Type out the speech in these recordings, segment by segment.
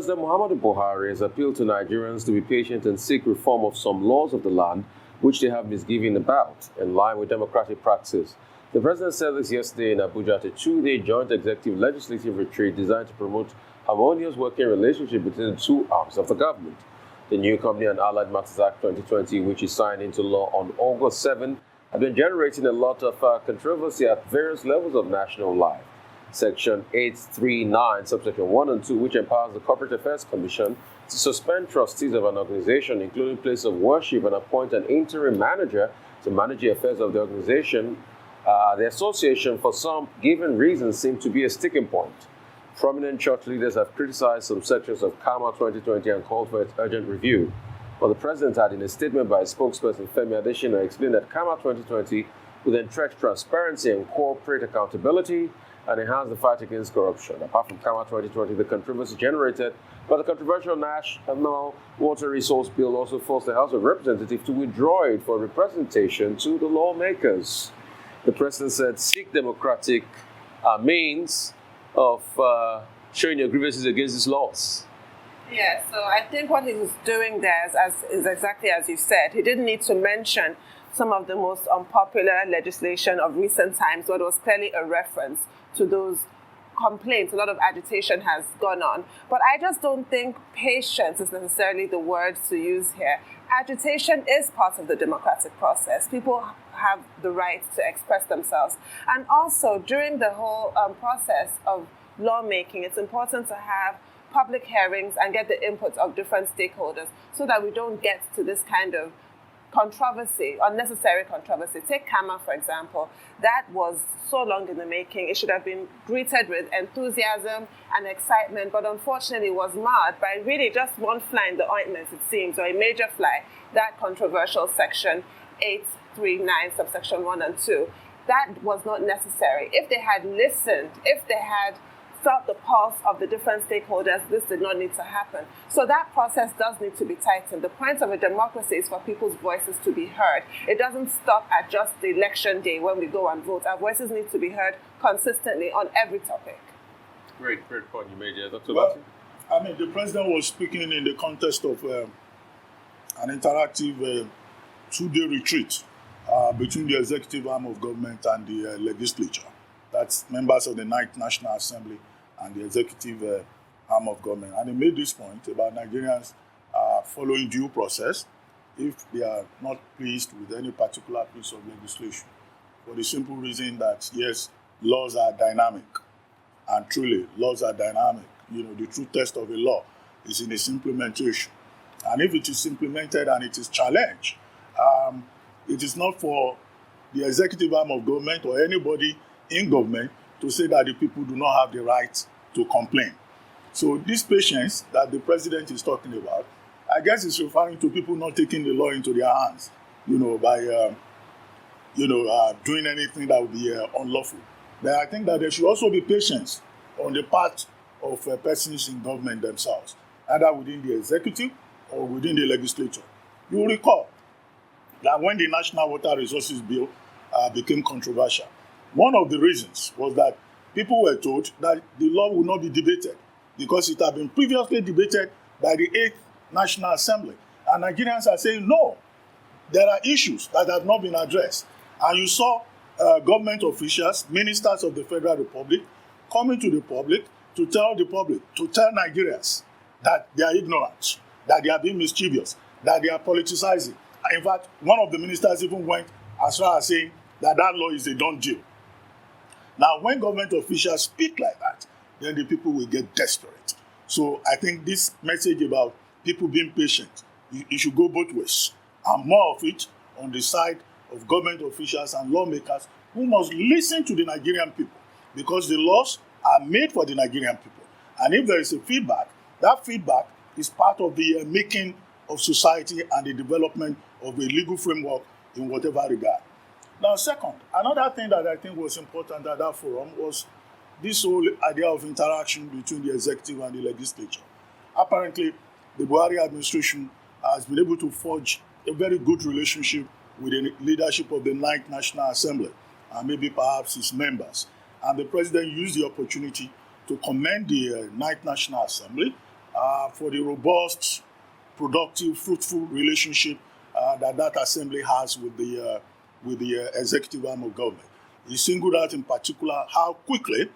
President Muhammadu Buhari has appealed to Nigerians to be patient and seek reform of some laws of the land which they have misgiving about, in line with democratic practice. The president said this yesterday in Abuja at a two-day joint executive legislative retreat designed to promote harmonious working relationship between the two arms of the government. The new Company and Allied Matters Act 2020, which is signed into law on August 7, has been generating a lot of controversy at various levels of national life. Section 839, subsection 1 and 2, which empowers the Corporate Affairs Commission to suspend trustees of an organization, including place of worship, and appoint an interim manager to manage the affairs of the organization. The association, for some given reasons, seems to be a sticking point. Prominent church leaders have criticized some sections of CAMA 2020 and called for its urgent review. But the president had, in a statement by his spokesperson, Femi Adesina, explained that CAMA 2020 would entrench transparency and corporate accountability and enhance the fight against corruption. Apart from CAMA 2020, the controversy generated by the controversial National Water Resource Bill also forced the House of Representatives to withdraw it for representation to the lawmakers. The president said, seek democratic means of showing your grievances against these laws. Yeah, so I think what he was doing there is exactly as you said. He didn't need to mention some of the most unpopular legislation of recent times, but it was clearly a reference to those complaints. A lot of agitation has gone on. But I just don't think patience is necessarily the word to use here. Agitation is part of the democratic process. People have the right to express themselves. And also, during the whole process of lawmaking, it's important to have public hearings and get the inputs of different stakeholders so that we don't get to this kind of controversy, unnecessary controversy. Take CAMA, for example. That was so long in the making. It should have been greeted with enthusiasm and excitement, but unfortunately was marred by really just one fly in the ointment, it seems, or a major fly, that controversial section 839, subsection 1 and 2. That was not necessary. If they had listened, if they had felt the pulse of the different stakeholders, this did not need to happen. So that process does need to be tightened. The point of a democracy is for people's voices to be heard. It doesn't stop at just the election day when we go and vote. Our voices need to be heard consistently on every topic. Great point you made here. Dr. Well, I mean, the president was speaking in the context of an interactive two-day retreat between the executive arm of government and the legislature. That's members of the 9th National Assembly and the executive arm of government. And he made this point about Nigerians following due process if they are not pleased with any particular piece of legislation, for the simple reason that, yes, laws are dynamic. And truly, laws are dynamic. You know, the true test of a law is in its implementation. And if it is implemented and it is challenged, it is not for the executive arm of government or anybody in government to say that the people do not have the right to complain. So this patience that the president is talking about, I guess is referring to people not taking the law into their hands, by doing anything that would be unlawful. But I think that there should also be patience on the part of persons in government themselves, either within the executive or within the legislature. You will recall that when the National Water Resources Bill became controversial, one of the reasons was that people were told that the law would not be debated because it had been previously debated by the 8th National Assembly. And Nigerians are saying, no, there are issues that have not been addressed. And you saw government officials, ministers of the Federal Republic, coming to the public to tell Nigerians that they are ignorant, that they are being mischievous, that they are politicizing. In fact, one of the ministers even went as far as saying that law is a done deal. Now, when government officials speak like that, then the people will get desperate. So I think this message about people being patient, it should go both ways. And more of it on the side of government officials and lawmakers who must listen to the Nigerian people, because the laws are made for the Nigerian people. And if there is a feedback, that feedback is part of the making of society and the development of a legal framework in whatever regard. Now, second, another thing that I think was important at that forum was this whole idea of interaction between the executive and the legislature. Apparently, the Buhari administration has been able to forge a very good relationship with the leadership of the 9th National Assembly and maybe perhaps its members. And the president used the opportunity to commend the 9th National Assembly for the robust, productive, fruitful relationship that assembly has with the executive arm of government. He singled out in particular how quickly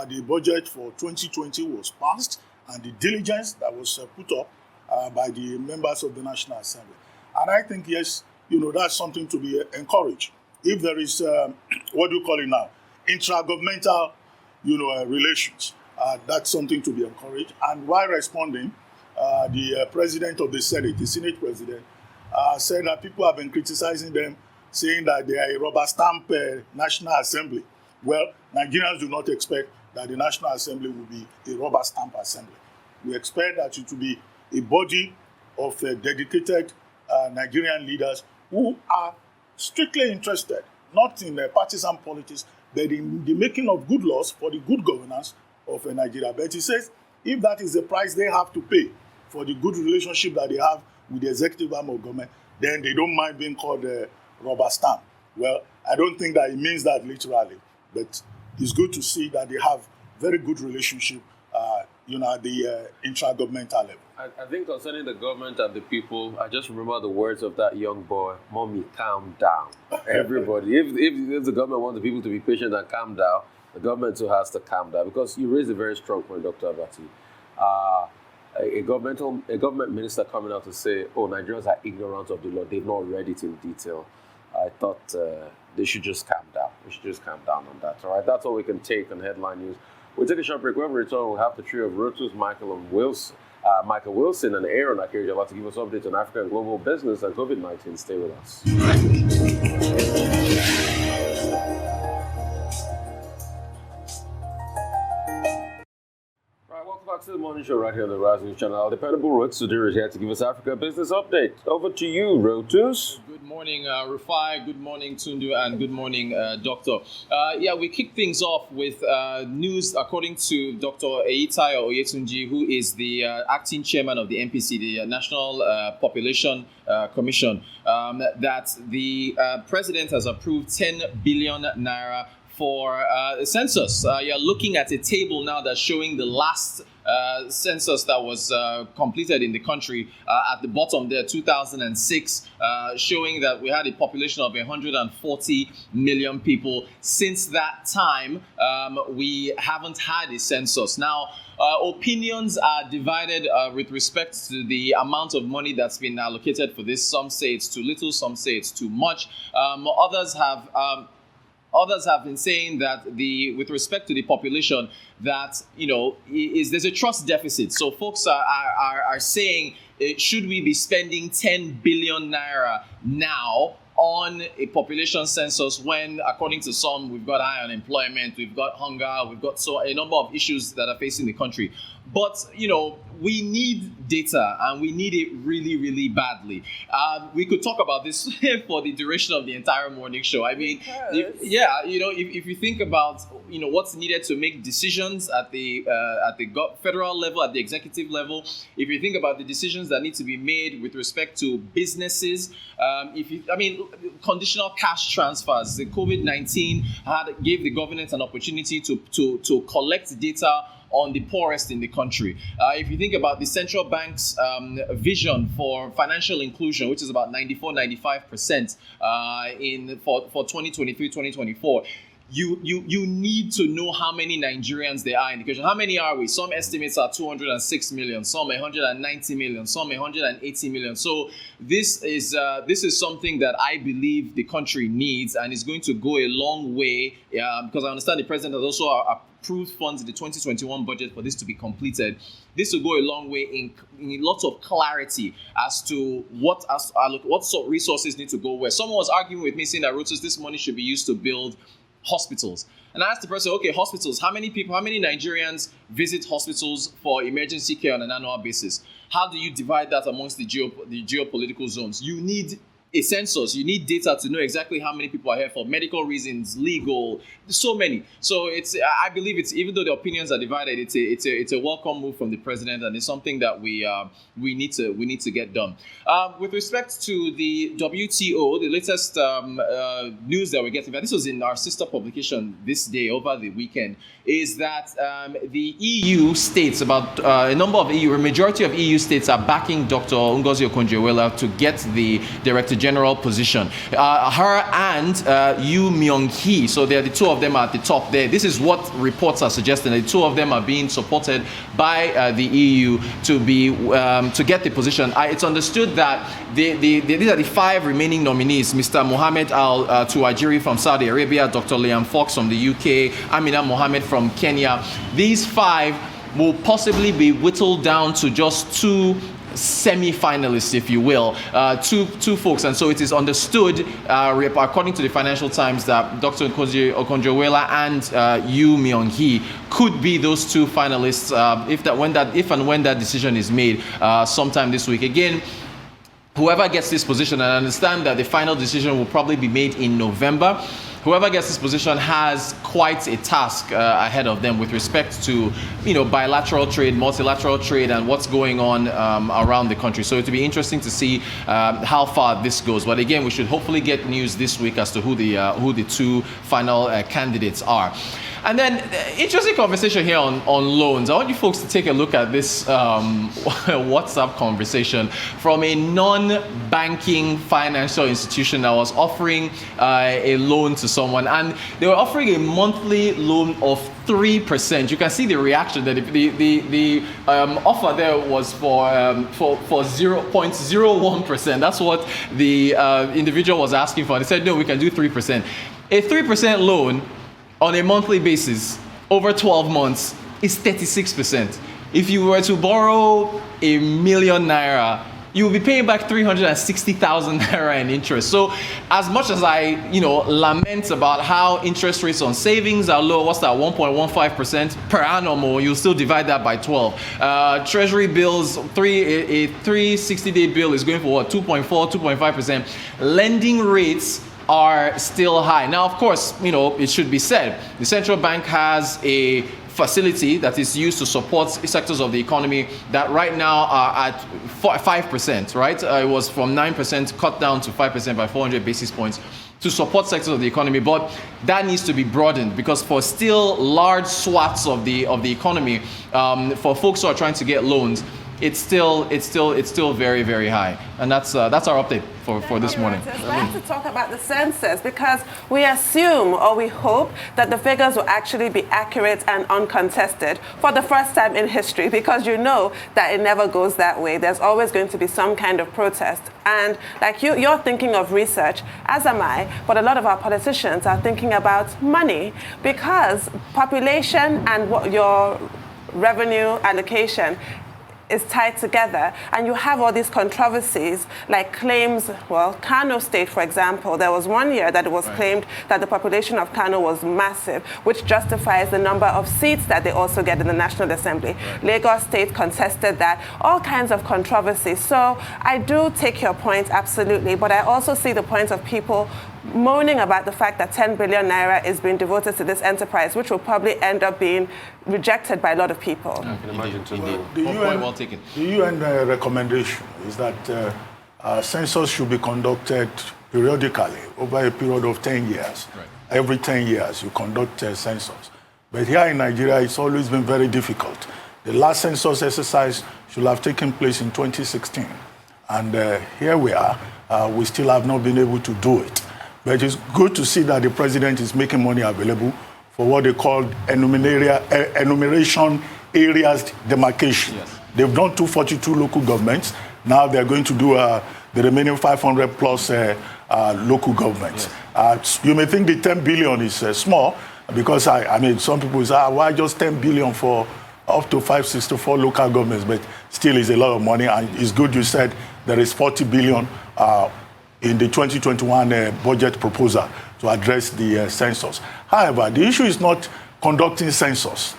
the budget for 2020 was passed and the diligence that was put up by the members of the National Assembly. And I think, yes, that's something to be encouraged. If there is, intragovernmental, relations, that's something to be encouraged. And while responding, the president of the Senate, the Senate president, said that people have been criticizing them, saying that they are a rubber stamp National Assembly. Well, Nigerians do not expect that the National Assembly will be a rubber stamp assembly. We expect that it will be a body of dedicated Nigerian leaders who are strictly interested, not in partisan politics, but in the making of good laws for the good governance of Nigeria. But he says if that is the price they have to pay for the good relationship that they have with the executive arm of government, then they don't mind being called a rubber stamp. Well, I don't think that it means that literally, but it's good to see that they have very good relationship, at the intra-governmental level. I think concerning the government and the people, I just remember the words of that young boy, "Mommy, calm down." Everybody, if the government wants the people to be patient and calm down, the government too has to calm down, because you raised a very strong point, Dr. Abati. A government minister coming out to say, "Oh, Nigerians are ignorant of the law; they've not read it in detail." I thought they should just calm down. We should just calm down on that. All right, that's all we can take on headline news. We'll take a short break. When we return, we'll have the trio of Rotus, Michael Wilson, and Aaron Akiri about to give us updates on Africa and global business and COVID-19. Stay with us. Welcome back to the morning show right here on the Rise News Channel. Our dependable Road Sudir is here to give us Africa business update. Over to you, Rotus. Good morning, Rufai. Good morning, Tundu, and good morning, Doctor. We kick things off with news according to Dr. Eyitayo Oyetunji, who is the acting chairman of the NPC, the National Population Commission, that the president has approved 10 billion naira for the census. You're looking at a table now that's showing the last census that was completed in the country at the bottom there, 2006, showing that we had a population of 140 million people. Since that time, we haven't had a census. Now, opinions are divided with respect to the amount of money that's been allocated for this. Some say it's too little, some say it's too much. Others have been saying that with respect to the population, that there's a trust deficit. So folks are saying, should we be spending 10 billion naira now on a population census when, according to some, we've got high unemployment, we've got hunger, we've got a number of issues that are facing the country. But, we need data, and we need it really, really badly. We could talk about this for the duration of the entire morning show. I mean, if you think about, what's needed to make decisions at the federal level, at the executive level, if you think about the decisions that need to be made with respect to businesses, conditional cash transfers, the COVID-19 gave the government an opportunity to collect data on the poorest in the country. If you think about the central bank's vision for financial inclusion, which is about 95% for 2023-2024, you need to know how many Nigerians there are in the country. How many are we? Some estimates are 206 million, some 190 million, some 180 million. So this is something that I believe the country needs, and is going to go a long way, because I understand the president has also approved funds in the 2021 budget for this to be completed. This will go a long way in lots of clarity as to what sort of resources need to go where. Someone was arguing with me saying that this money should be used to build hospitals. And I asked the person, okay, hospitals, how many Nigerians visit hospitals for emergency care on an annual basis? How do you divide that amongst the geopolitical zones? You need a census, you need data to know exactly how many people are here for medical reasons, legal, so many. So I believe it's, even though the opinions are divided, it's a welcome move from the president, and it's something that we need to get done. With respect to the WTO, the latest news that we're getting, this was in our sister publication this day over the weekend, is that the EU states, about a majority of EU states are backing Dr. Ngozi Okonjo-Iweala to get the Director General position. Her and Yu Myung-hee, so they're the two of them at the top there. This is what reports are suggesting. The two of them are being supported by the EU to get the position. It's understood that these are the 5 remaining nominees: Mr. Mohammed Al Tuwajiri from Saudi Arabia, Dr. Liam Fox from the UK, Amina Mohammed from Kenya. These 5 will possibly be whittled down to just 2 semi-finalists, if you will, two folks. And so it is understood, according to the Financial Times, that Dr. Okonjo-Iweala and Yu Myung-hee could be those 2 finalists if and when that decision is made sometime this week. Again, whoever gets this position, and I understand that the final decision will probably be made in November, whoever gets this position has quite a task ahead of them with respect to, bilateral trade, multilateral trade, and what's going on around the country. So it'll be interesting to see how far this goes. But again, we should hopefully get news this week as to who the 2 final candidates are. And then, interesting conversation here on loans. I want you folks to take a look at this WhatsApp conversation from a non-banking financial institution that was offering a loan to someone. And they were offering a monthly loan of 3%. You can see the reaction that the offer there was for 0.01%. That's what the individual was asking for. They said, no, we can do 3%. A 3% loan on a monthly basis over 12 months is 36%. If you were to borrow ₦1 million, you will be paying back 360,000 naira in interest. So as much as I, lament about how interest rates on savings are low, what's that, 1.15% per annum, or you'll still divide that by 12. Treasury bills, a 360-day bill is going for what, 2.4, 2.5%. Lending rates are still high. Now, of course, it should be said, the central bank has a facility that is used to support sectors of the economy that right now are at 5%, right? It was from 9% cut down to 5% by 400 basis points to support sectors of the economy, but that needs to be broadened, because for still large swaths of the economy, for folks who are trying to get loans, it's still very, very high. And that's our update for this morning. We have to talk about the census, because we assume, or we hope, that the figures will actually be accurate and uncontested for the first time in history, because you know that it never goes that way. There's always going to be some kind of protest. And like you're thinking of research, as am I, but a lot of our politicians are thinking about money, because population and what your revenue allocation is tied together, and you have all these controversies like claims. Well, Kano State, for example, there was one year that it was claimed that the population of Kano was massive, which justifies the number of seats that they also get in the National Assembly. Lagos State contested that, all kinds of controversies. So I do take your point, absolutely, but I also see the point of people moaning about the fact that 10 billion naira is being devoted to this enterprise, which will probably end up being rejected by a lot of people. I can imagine too. The UN recommendation is that census should be conducted periodically over a period of 10 years. Right. Every 10 years you conduct a census. But here in Nigeria, it's always been very difficult. The last census exercise should have taken place in 2016. And here we are, we still have not been able to do it. But it's good to see that the president is making money available for what they call enumeration areas demarcation. Yes. They've done 242 local governments. Now they're going to do the remaining 500 plus local governments. Yes. You may think the 10 billion is small, because I mean, some people say, why just 10 billion for up to 564 local governments? But still is a lot of money, and it's good you said there is 40 billion in the 2021 budget proposal to address the census. However, the issue is not conducting census.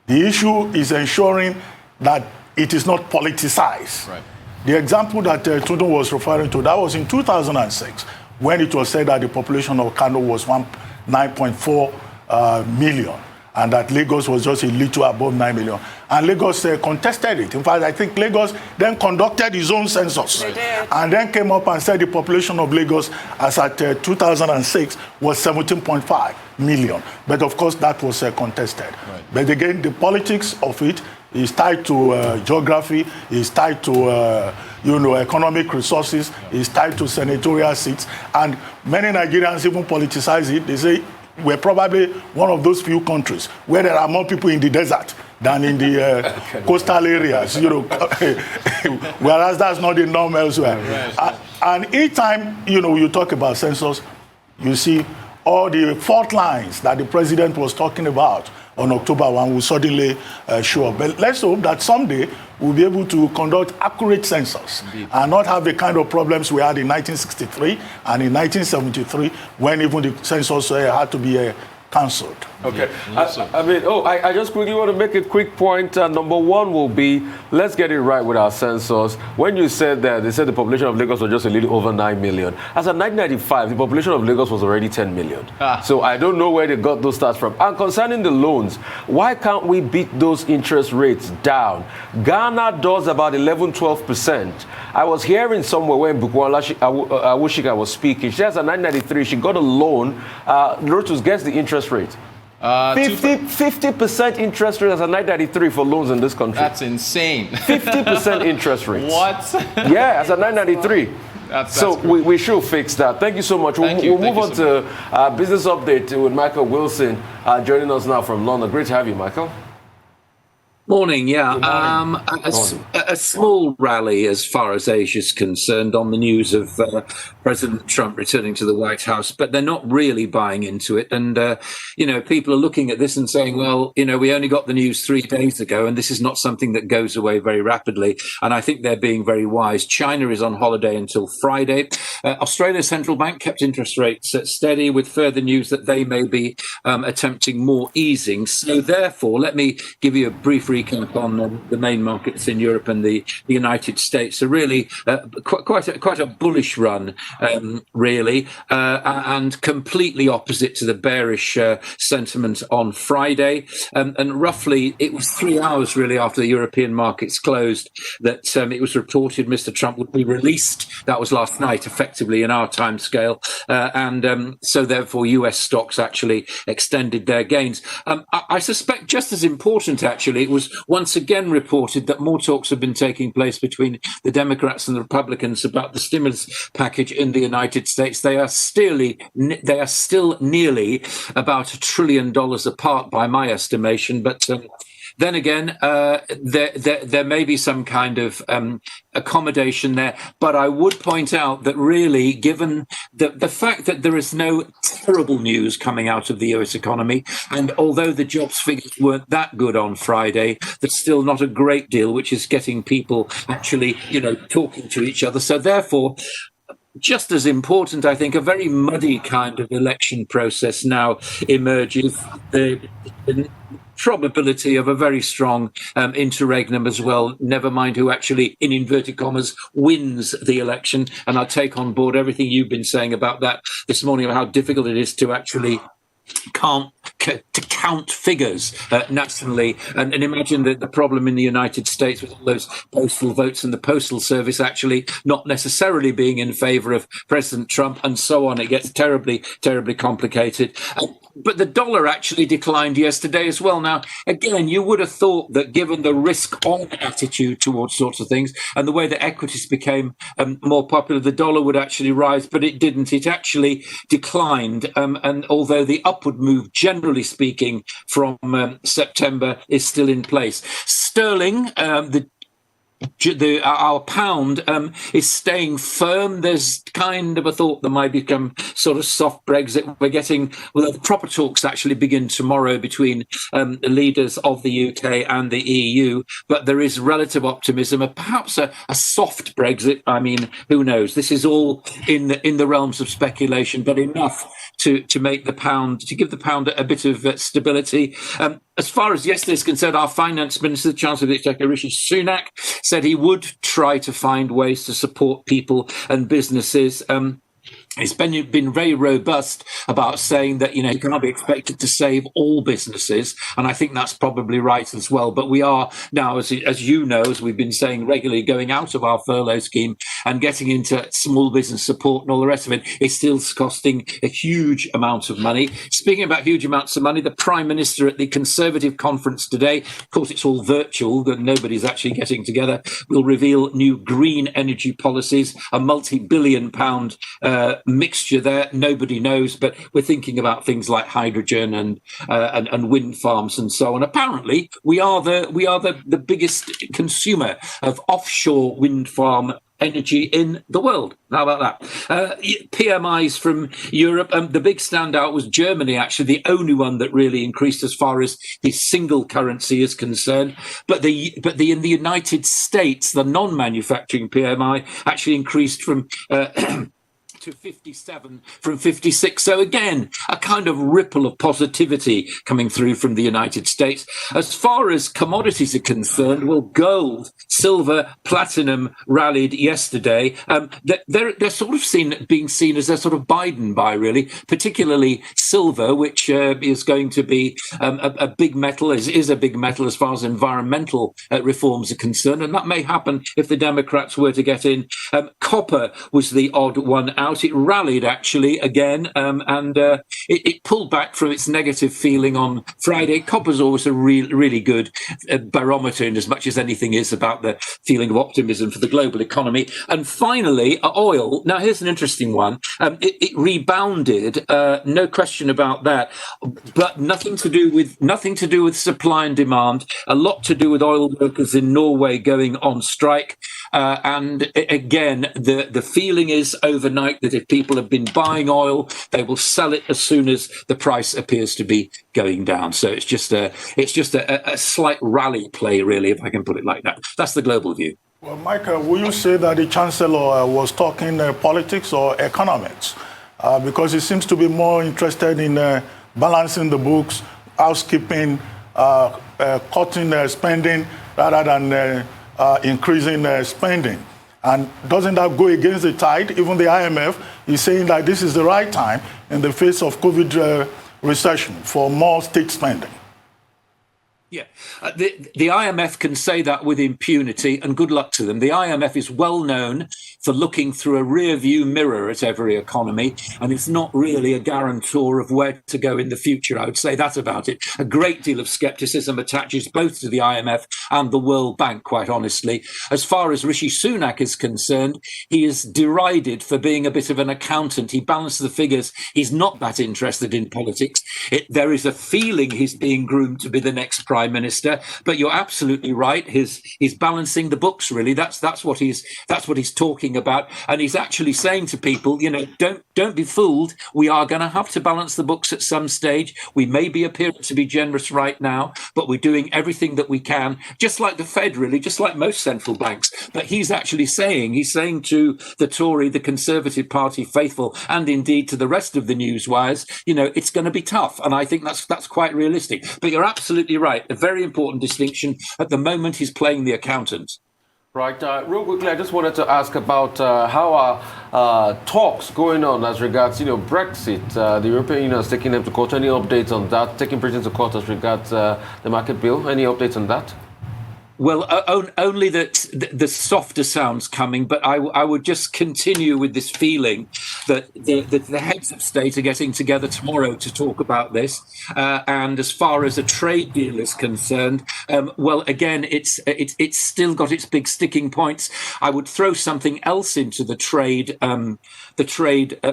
The issue is ensuring that it is not politicized. Right. The example that Tudun was referring to, that was in 2006, when it was said that the population of Kano was 9.4 million, and that Lagos was just a little above 9 million. And Lagos contested it. In fact, I think Lagos then conducted its own census. And then came up and said the population of Lagos as at 2006 was 17.5 million. But of course, that was contested. Right. But again, the politics of it is tied to geography, is tied to economic resources, is tied to senatorial seats. And many Nigerians even politicize it. They say, we're probably one of those few countries where there are more people in the desert than in the coastal areas, whereas that's not the norm elsewhere. And each time, you talk about census, you see all the fault lines that the president was talking about on October 1 will suddenly show up. But let's hope that someday we'll be able to conduct accurate census and not have the kind of problems we had in 1963 and in 1973 when even the census had to be cancelled. Okay. I just quickly want to make a quick point. Number one will be, let's get it right with our census. When you said that, they said the population of Lagos was just a little over 9 million. As of 1995, the population of Lagos was already 10 million. So I don't know where they got those stats from. And concerning the loans, why can't we beat those interest rates down? Ghana does about 11-12%. I was hearing somewhere when Bukola Awushika was speaking. She has a 1993, she got a loan. Lotus, guess the interest rate. 50% interest rate as a 993 for loans in this country. That's insane. 50% interest rates. What? Yeah, as a 993. So we should fix that. Thank you so much. We'll move on to Business Update with Michael Wilson joining us now from London. Great to have you, Michael. Morning, yeah. A small rally as far as Asia's concerned on the news of President Trump returning to the White House, but they're not really buying into it. And, people are looking at this and saying, well, we only got the news 3 days ago, and this is not something that goes away very rapidly. And I think they're being very wise. China is on holiday until Friday. Australia's central bank kept interest rates steady with further news that they may be attempting more easing. So therefore, let me give you a brief recap on the main markets in Europe and the United States. So really quite a bullish run, really, and completely opposite to the bearish sentiment on Friday. And roughly, it was 3 hours really after the European markets closed that it was reported Mr. Trump would be released. That was last night, effectively, in our time scale. And so therefore, US stocks actually extended their gains. I suspect just as important, actually, it was once again reported that more talks have been taking place between the Democrats and the Republicans about the stimulus package in the United States. They are still nearly about $1 trillion apart by my estimation, but then again, there may be some kind of accommodation there. But I would point out that really, given the fact that there is no terrible news coming out of the US economy, and although the jobs figures weren't that good on Friday, there's still not a great deal, which is getting people actually, talking to each other. So therefore, just as important, I think, a very muddy kind of election process now emerges. The probability of a very strong interregnum as well, never mind who actually, in inverted commas, wins the election. And I take on board everything you've been saying about that this morning, about how difficult it is to actually count figures nationally, and imagine that the problem in the United States with all those postal votes and the postal service actually not necessarily being in favor of President Trump and so on. It gets terribly, terribly complicated. But the dollar actually declined yesterday as well. Now, again, you would have thought that given the risk-on attitude towards sorts of things and the way that equities became more popular, the dollar would actually rise, but it didn't. It actually declined. And although the upward move, generally speaking, from September is still in place. Sterling, our pound is staying firm. There's kind of a thought there might become sort of soft Brexit. We're getting, well, the proper talks actually begin tomorrow between the leaders of the UK and the EU, but there is relative optimism of perhaps a soft Brexit. I mean, who knows? This is all in the realms of speculation, but enough to make the pound, to give the pound a bit of stability. as far as yesterday is concerned, our finance minister, the Chancellor of the Exchequer, Rishi Sunak, said he would try to find ways to support people and businesses. He's been very robust about saying that, you can't be expected to save all businesses. And I think that's probably right as well. But we are now, as you know, as we've been saying regularly, going out of our furlough scheme and getting into small business support and all the rest of it is still costing a huge amount of money. Speaking about huge amounts of money, the Prime Minister at the Conservative conference today, of course, it's all virtual, that nobody's actually getting together, will reveal new green energy policies, a multi-billion-pound mixture there. Nobody knows, but we're thinking about things like hydrogen and wind farms and so on. Apparently, we are the biggest consumer of offshore wind farm energy in the world. How about that? PMIs from Europe. The big standout was Germany, actually, the only one that really increased as far as the single currency is concerned. But in the United States, the non-manufacturing PMI actually increased from to 57 from 56. So again, a kind of ripple of positivity coming through from the United States. As far as commodities are concerned, well, gold, silver, platinum rallied yesterday. They're sort of being seen as a sort of Biden buy, really, particularly silver, which is going to be a big metal, is a big metal as far as environmental reforms are concerned. And that may happen if the Democrats were to get in. Copper was the odd one out. It rallied actually again, and it pulled back from its negative feeling on Friday. Copper's always a really good barometer in as much as anything is about the feeling of optimism for the global economy. And finally, oil. Now, here's an interesting one. It rebounded, no question about that, but nothing to do with supply and demand. A lot to do with oil workers in Norway going on strike. And again, the feeling is overnight that if people have been buying oil, they will sell it as soon as the price appears to be going down. So it's just a slight rally play, really, if I can put it like that. That's the global view. Well, Michael, will you say that the Chancellor was talking politics or economics? Because he seems to be more interested in balancing the books, housekeeping, cutting spending rather than increasing spending. And doesn't that go against the tide? Even the IMF is saying that this is the right time in the face of COVID recession for more state spending. Yeah, the IMF can say that with impunity, and good luck to them. The IMF is well known for looking through a rear view mirror at every economy, and it's not really a guarantor of where to go in the future. I would say that about it. A great deal of skepticism attaches both to the IMF and the World Bank, quite honestly. As far as Rishi Sunak is concerned, he is derided for being a bit of an accountant. He balances the figures. He's not that interested in politics. There is a feeling he's being groomed to be the next Prime Minister, but you're absolutely right. He's balancing the books, really. That's what he's talking about, and he's actually saying to people, don't be fooled. We are going to have to balance the books at some stage. We may be appearing to be generous right now, but we're doing everything that we can, just like the Fed, really, just like most central banks. But he's saying to the Tory, the Conservative Party faithful, and indeed to the rest of the newswires, it's going to be tough, and I think that's quite realistic. But you're absolutely right. A very important distinction. At the moment, he's playing the accountant. Right. Real quickly, I just wanted to ask about how are talks going on as regards, Brexit. The European Union is taking them to court. Any updates on that? Taking Britain to court as regards the market bill? Any updates on that? Well, only that the softer sounds coming, but I would just continue with this feeling that the heads of state are getting together tomorrow to talk about this. And as far as a trade deal is concerned, well, again, it's still got its big sticking points. I would throw something else into the trade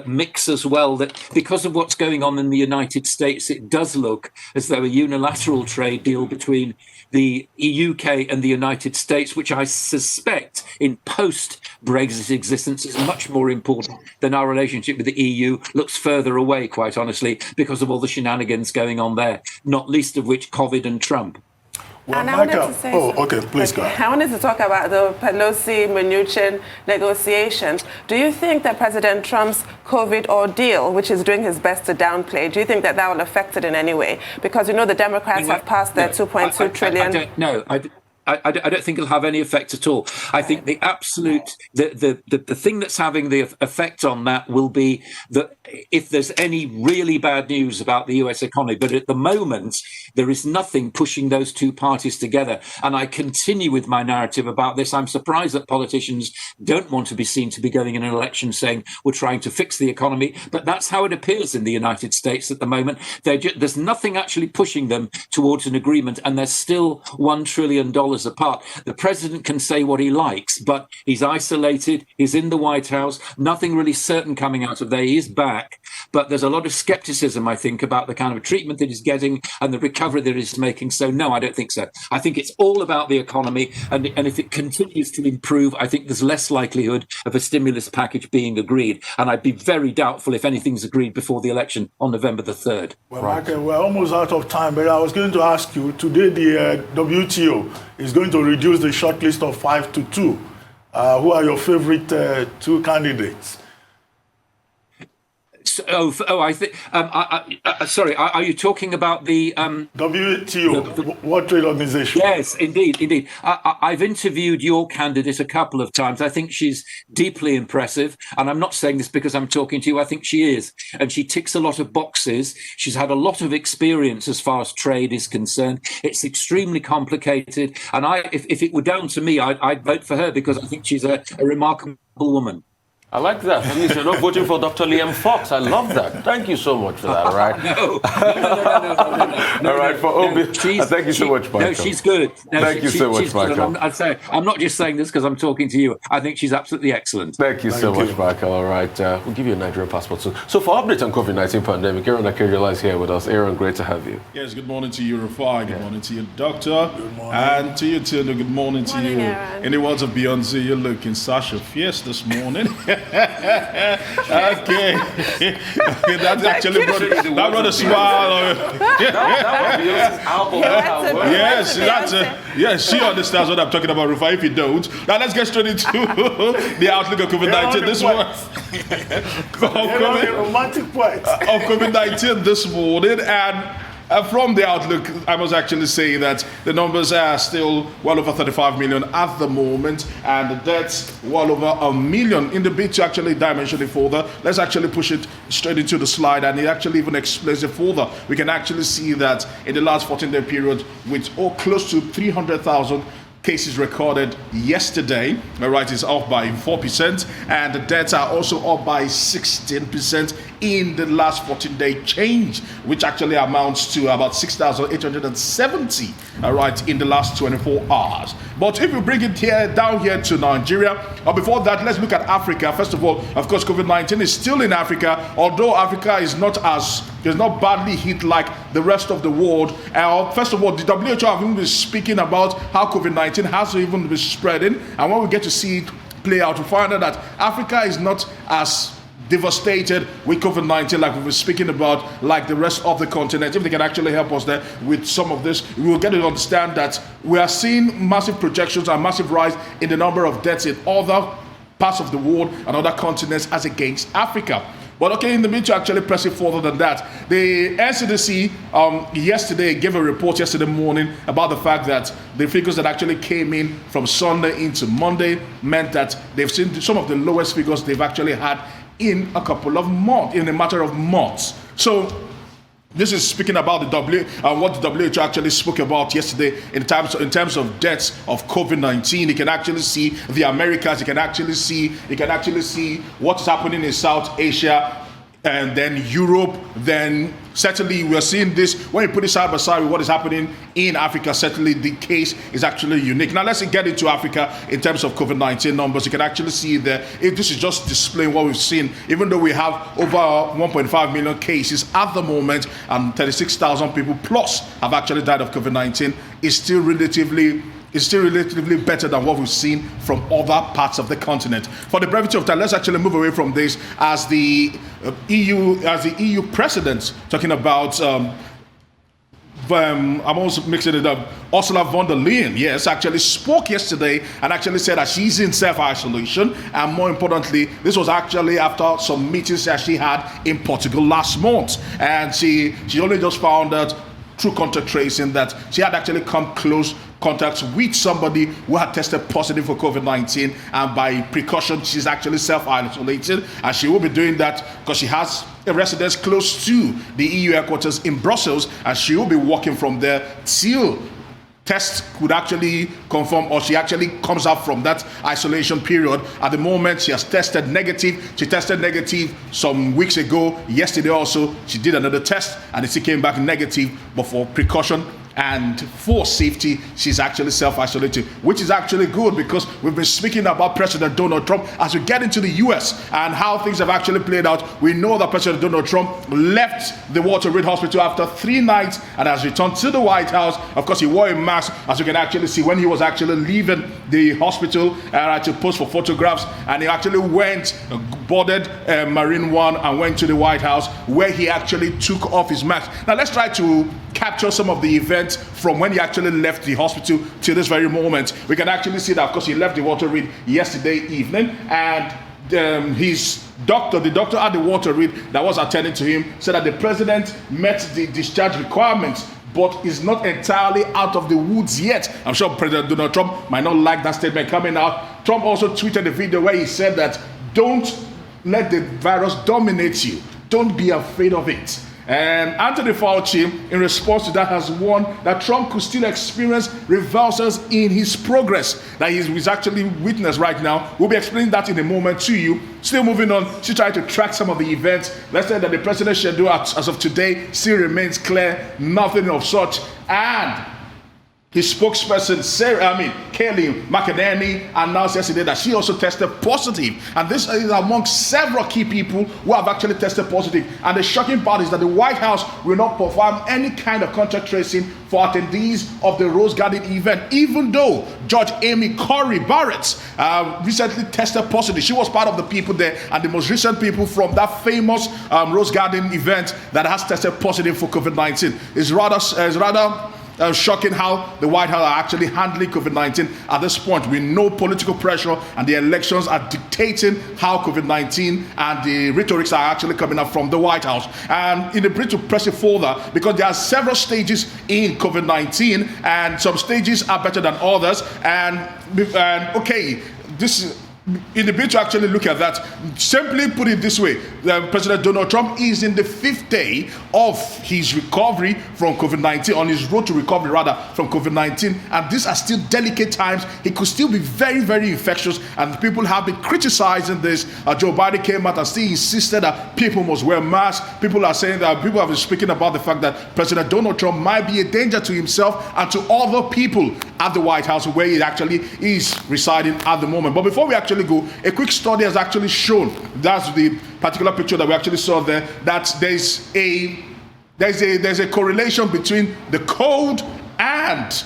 mix as well, that because of what's going on in the United States, it does look as though a unilateral trade deal between the UK and the United States, which I suspect in post-Brexit existence is much more important than our relationship with the EU, looks further away, quite honestly, because of all the shenanigans going on there, not least of which COVID and Trump. Well, And I wanted Michael, to say okay, please go ahead. I wanted to talk about the Pelosi-Mnuchin negotiations. Do you think that President Trump's COVID ordeal, which is doing his best to downplay, do you think that that will affect it in any way? Because, the Democrats have passed their $2.2 trillion. I don't know. I don't think it'll have any effect at all. I think the absolute the thing that's having the effect on that will be that if there's any really bad news about the US economy, but at the moment there is nothing pushing those two parties together. And I continue with my narrative about this. I'm surprised that politicians don't want to be seen to be going in an election saying we're trying to fix the economy, but that's how it appears in the United States at the moment. There's nothing actually pushing them towards an agreement, and there's still $1 trillion apart. The president can say what he likes, but he's isolated. He's in the White House. Nothing really certain coming out of there. He is back, but there's a lot of skepticism, I think, about the kind of treatment that he's getting and the recovery that he's making. So no, I don't think so. I think it's all about the economy, and if it continues to improve, I think there's less likelihood of a stimulus package being agreed. And I'd be very doubtful if anything's agreed before the election on November the 3rd. Well, Michael, we're almost out of time, but I was going to ask you, today the WTO is going to reduce the shortlist of 5 to 2. Who are your favorite two candidates? I think. Sorry, are you talking about the WTO, World Trade Organization? Yes, indeed. I've interviewed your candidate a couple of times. I think she's deeply impressive, and I'm not saying this because I'm talking to you. I think she is, and she ticks a lot of boxes. She's had a lot of experience as far as trade is concerned. It's extremely complicated, and if it were down to me, I'd vote for her because I think she's a remarkable woman. I like that. That means you're not voting for Dr. Liam Fox. I love that. Thank you so much for that, all right? No. All right, for Obi. Thank you so much, Michael. No, she's good. Thank you so much, Michael. I'm not just saying this because I'm talking to you. I think she's absolutely excellent. Thank you so much, Michael. All right, we'll give you a Nigerian passport soon. So for updates on COVID-19 pandemic, Aaron Akeriola is here with us. Aaron, great to have you. Yes, good morning to you, Rafai. Good morning to you, Doctor. Good morning. And to you, Tina. Good morning to you. Aaron. In the words of Beyonce, you're looking Sasha fierce this morning. Okay. That's actually brought a smile. That was Beyonce's album. Yes, she understands what I'm talking about, Rufai. If you don't, now let's get straight into the outlook of COVID-19 this morning. Romantic point. Of COVID-19 this morning, and from the outlook, I must actually say that the numbers are still well over 35 million at the moment, and the deaths well over 1 million. In the bid to actually dimension it further, let's actually push it straight into the slide, and it actually even explains it further. We can actually see that in the last 14-day period, with close to 300,000 cases recorded yesterday, all right, is up by 4%, and the deaths are also up by 16% in the last 14-day change, which actually amounts to about 6,870, all right, in the last 24 hours. But if you bring it down here to Nigeria, or before that, let's look at Africa. First of all, of course, COVID-19 is still in Africa, although Africa is not badly hit like the rest of the world. First of all, the WHO have even been speaking about how COVID-19 has even been spreading, and when we get to see it play out, we find out that Africa is not as devastated with COVID-19 like we were speaking about, like the rest of the continent. If they can actually help us there with some of this, we will get to understand that we are seeing massive projections and massive rise in the number of deaths in other parts of the world and other continents as against Africa. But okay, in the meantime, to actually press it further than that, the NCDC yesterday gave a report yesterday morning about the fact that the figures that actually came in from Sunday into Monday meant that they've seen some of the lowest figures they've actually had in a couple of months, in a matter of months. So this is speaking about what the WHO actually spoke about yesterday in terms of deaths of COVID-19. You can actually see the Americas. You can actually see what's happening in South Asia, and then Europe. Then certainly we are seeing this when you put it side by side with what is happening in Africa. Certainly the case is actually unique. Now let's get into Africa in terms of COVID-19 numbers. You can actually see there, this is just displaying what we've seen. Even though we have over 1.5 million cases at the moment and 36,000 people plus have actually died of COVID-19, it's still relatively better than what we've seen from other parts of the continent. For the brevity of time, let's actually move away from this as the EU president talking about I'm also mixing it up. Ursula von der Leyen, yes, actually spoke yesterday and actually said that she's in self-isolation. And more importantly, this was actually after some meetings that she had in Portugal last month. And she only just found out through contact tracing that she had actually come close contacts with somebody who had tested positive for COVID-19, and by precaution she's actually self-isolated, and she will be doing that because she has a residence close to the EU headquarters in Brussels, and she will be working from there till test could actually confirm, or she actually comes out from that isolation period. At the moment, she has tested negative. She tested negative some weeks ago. Yesterday also, she did another test, and it still came back negative. But for precaution and for safety, she's actually self-isolated, which is actually good, because we've been speaking about President Donald Trump. As we get into the US and how things have actually played out, we know that President Donald Trump left the Walter Reed Hospital after 3 nights and has returned to the White House. Of course, he wore a mask, as you can actually see when he was actually leaving the hospital, and actually posed for photographs, and he actually boarded Marine One and went to the White House, where he actually took off his mask. Now let's try to capture some of the events from when he actually left the hospital to this very moment. We can actually see that, of course, he left the Walter Reed yesterday evening, and his doctor, the doctor at the Walter Reed that was attending to him, said that the president met the discharge requirements, but is not entirely out of the woods yet. I'm sure President Donald Trump might not like that statement coming out. Trump also tweeted a video where he said that don't let the virus dominate you. Don't be afraid of it. And Anthony Fauci, in response to that, has warned that Trump could still experience reversals in his progress that he's actually witnessed right now. We'll be explaining that in a moment to you. Still moving on, still trying to track some of the events. Let's say that the president's schedule as of today still remains clear, nothing of such. And his spokesperson, Kayleigh McEnany, announced yesterday that she also tested positive. And this is among several key people who have actually tested positive. And the shocking part is that the White House will not perform any kind of contact tracing for attendees of the Rose Garden event, even though Judge Amy Coney Barrett recently tested positive. She was part of the people there, and the most recent people from that famous Rose Garden event that has tested positive for COVID-19. It's rather shocking how the White House are actually handling COVID-19 at this point. We know political pressure and the elections are dictating how COVID-19 and the rhetorics are actually coming up from the White House. And in the bid to press it further, because there are several stages in COVID-19, and some stages are better than others. And okay, this is in the bid to actually look at that. Simply put it this way, President Donald Trump is in the 5th day of his recovery from COVID-19, on his road to recovery rather from COVID-19, and these are still delicate times. He could still be very, very infectious, and people have been criticizing this. Joe Biden came out and still insisted that people must wear masks. People are saying that, people have been speaking about the fact that President Donald Trump might be a danger to himself and to other people at the White House, where he actually is residing at the moment. But before we actually go, a quick study has actually shown, that's the particular picture that we actually saw there, that there's a correlation between the cold and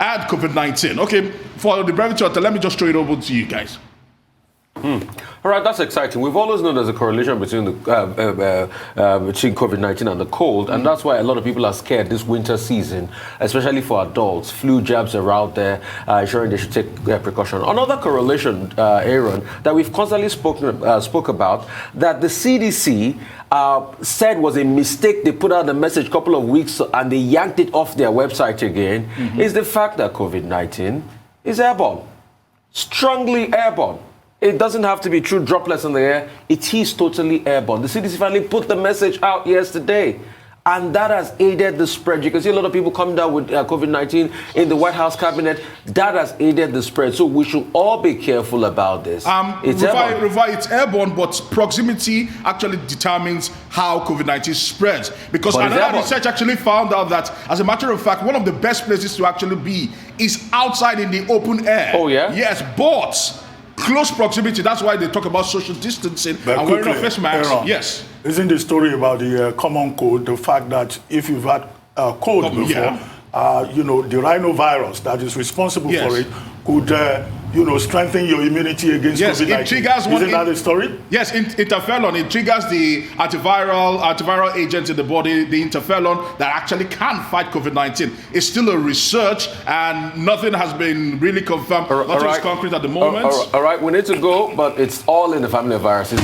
COVID-19. Okay, for the brevity of time, let me just throw it over to you guys. All right, that's exciting. We've always known there's a correlation between between COVID-19 and the cold, and that's why a lot of people are scared this winter season, especially for adults. Flu jabs are out there, ensuring they should take precaution. Another correlation, Aaron, that we've constantly spoke about, that the CDC said was a mistake. They put out the message a couple of weeks and they yanked it off their website again, is the fact that COVID-19 is airborne, strongly airborne. It doesn't have to be true droplets in the air. It is totally airborne. The CDC finally put the message out yesterday, and that has aided the spread. You can see a lot of people coming down with COVID-19 in the White House cabinet. That has aided the spread. So we should all be careful about this. It's airborne, but proximity actually determines how COVID-19 spreads. Because another research actually found out that, as a matter of fact, one of the best places to actually be is outside in the open air. Oh, yeah? Yes, but close proximity, that's why they talk about social distancing and wearing a face mask. Aaron, yes. Isn't the story about the common cold, the fact that if you've had cold before, the rhinovirus that is responsible for it could strengthen your immunity against Yes, COVID-19. it triggers one. Isn't that the story? Yes, interferon. It triggers the antiviral agent in the body, the interferon that actually can fight COVID-19. It's still a research, and nothing has been really confirmed. Nothing is concrete at the moment. All right, we need to go, but it's all in the family of viruses.